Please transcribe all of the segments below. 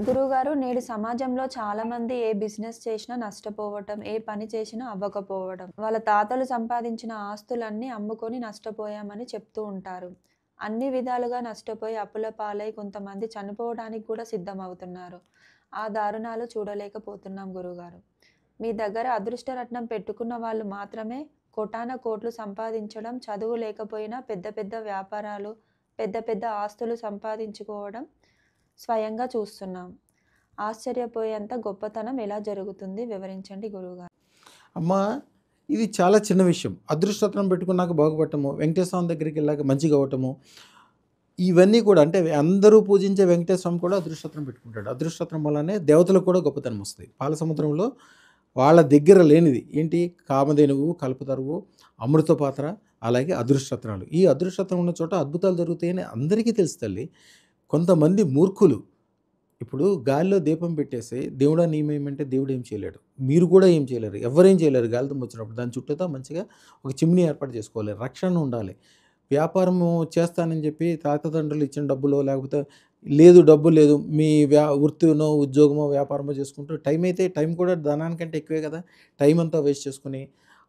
గురువుగారు, నేడు సమాజంలో చాలామంది ఏ బిజినెస్ చేసినా నష్టపోవటం, ఏ పని చేసినా అవ్వకపోవడం, వాళ్ళ తాతలు సంపాదించిన ఆస్తులన్నీ అమ్ముకొని నష్టపోయామని చెప్తూ ఉంటారు. అన్ని విధాలుగా నష్టపోయి అప్పుల పాలై కొంతమంది చనిపోవడానికి కూడా సిద్ధమవుతున్నారు. ఆ దారుణాలు చూడలేకపోతున్నాం గురువుగారు. మీ దగ్గర అదృష్టరత్నం పెట్టుకున్న వాళ్ళు మాత్రమే కోటాన కోట్లు సంపాదించడం, చదువు లేకపోయినా పెద్ద పెద్ద వ్యాపారాలు, పెద్ద పెద్ద ఆస్తులు సంపాదించుకోవడం స్వయంగా చూస్తున్నాం. ఆశ్చర్యపోయేంత గొప్పతనం ఎలా జరుగుతుంది వివరించండి గురువుగారు. అమ్మా, ఇది చాలా చిన్న విషయం. అదృష్టరత్నం పెట్టుకున్నాక బాగుపడటము, వెంకటేశ్వర స్వామి దగ్గరికెళ్ళాక మంచిగా అవ్వటము, ఇవన్నీ కూడా అంటే అందరూ పూజించే వెంకటేశ్వర స్వామి కూడా అదృష్టరత్నం పెట్టుకుంటాడు. అదృష్టరత్నం వల్లనే దేవతలకు కూడా గొప్పతనం వస్తుంది. పాలసముద్రంలో వాళ్ళ దగ్గర లేనిది ఏంటి? కామధేనువు, కల్పతరువు, అమృత పాత్ర, అలాగే అదృష్టరత్నాలు. ఈ అదృష్టరత్నం ఉన్న చోట అద్భుతాలు జరుగుతాయని అందరికీ తెలుసు తల్లి. కొంతమంది మూర్ఖులు ఇప్పుడు గాలిలో దీపం పెట్టేసి దేవుడా నీమేమంటే దేవుడు ఏం చేయలేడు. మీరు కూడా ఏం చేయలేరు. ఎవ్వరేం చేయలేరు. గాలి దుమ్ము వచ్చినప్పుడు దాని చుట్టూతా మంచిగా ఒక చిమ్నీ ఏర్పాటు చేసుకోవాలి. రక్షణ ఉండాలి. వ్యాపారము చేస్తానని చెప్పి తాతతండ్రులు ఇచ్చిన డబ్బులో లేకపోతే లేదు డబ్బు లేదు మీ వృత్తినో ఉద్యోగమో వ్యాపారమో చేసుకుంటూ టైం కూడా ధనానికంటే ఎక్కువే కదా. టైం అంతా వేస్ట్ చేసుకుని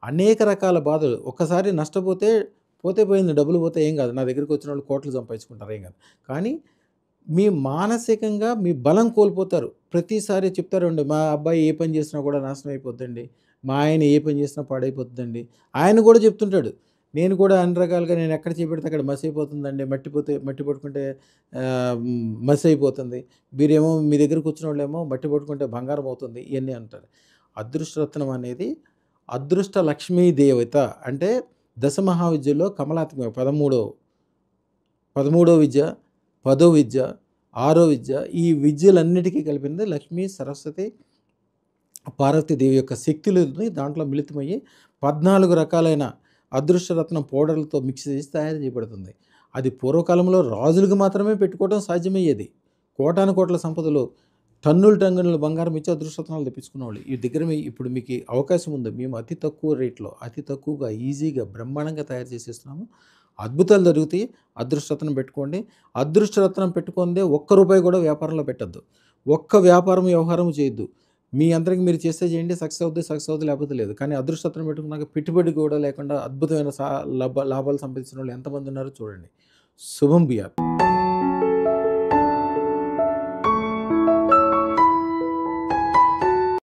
అనేక రకాల బాధలు. ఒక్కసారి నష్టపోతే పోతే పోయింది, డబ్బులు పోతే ఏం కాదు. నా దగ్గరికి వచ్చిన వాళ్ళు కోట్లు సంపాదించుకుంటారు, ఏం కాదు. కానీ మీ మానసికంగా మీ బలం కోల్పోతారు. ప్రతిసారి చెప్తారండి, మా అబ్బాయి ఏ పని చేసినా కూడా నాశనం అయిపోద్దండి, మా ఆయన ఏ పని చేసినా పాడైపోతుందండి. ఆయన కూడా చెప్తుంటాడు, నేను కూడా అన్ని రకాలుగా నేను ఎక్కడ చేపెడితే అక్కడ మసి అయిపోతుందండి, మట్టి పట్టుకుంటే మసి అయిపోతుంది, మీరేమో మీ దగ్గరకు వచ్చిన వాళ్ళేమో మట్టి పట్టుకుంటే బంగారం అవుతుంది, ఇవన్నీ అంటారు. అదృష్టరత్నం అనేది అదృష్ట లక్ష్మీ దేవత అంటే దశమహావిద్యలో కమలాత్మక 13వ విద్య, 10వ విద్య, 6వ విద్య, ఈ విద్యలన్నిటికీ కలిపింది లక్ష్మీ సరస్వతి పార్వతీదేవి యొక్క శక్తులని దాంట్లో మిళితమయ్యి 14 రకాలైన అదృష్టరత్నం పౌడర్లతో మిక్స్ చేసి తయారు చేయబడుతుంది. అది పూర్వకాలంలో రాజులకు మాత్రమే పెట్టుకోవడం సాధ్యమయ్యేది. కోటాను కోట్ల సంపదలు, టన్నుల బంగారం ఇచ్చి అదృష్టరత్నాలు తెప్పించుకునేవాళ్ళు. ఈ దగ్గర ఇప్పుడు మీకు అవకాశం ఉంది. మేము అతి తక్కువ రేట్లో అతి తక్కువగా ఈజీగా బ్రహ్మాండంగా తయారు చేసేస్తున్నాము. అద్భుతాలు జరుగుతాయి. అదృష్టరత్నం పెట్టుకోండి. అదృష్టరత్నం పెట్టుకుందే ఒక్క రూపాయి కూడా వ్యాపారంలో పెట్టద్దు. ఒక్క వ్యాపారం వ్యవహారం చేయొద్దు. మీ అందరికి మీరు చేస్తే చేయండి, సక్సెస్ అవుద్ది లేకపోతే లేదు. కానీ అదృష్టరత్నం పెట్టుకున్నాక పెట్టుబడి కూడా లేకుండా అద్భుతమైన లాభాలు సంపాదించిన వాళ్ళు ఎంతమంది ఉన్నారో చూడండి. శుభం బియార్.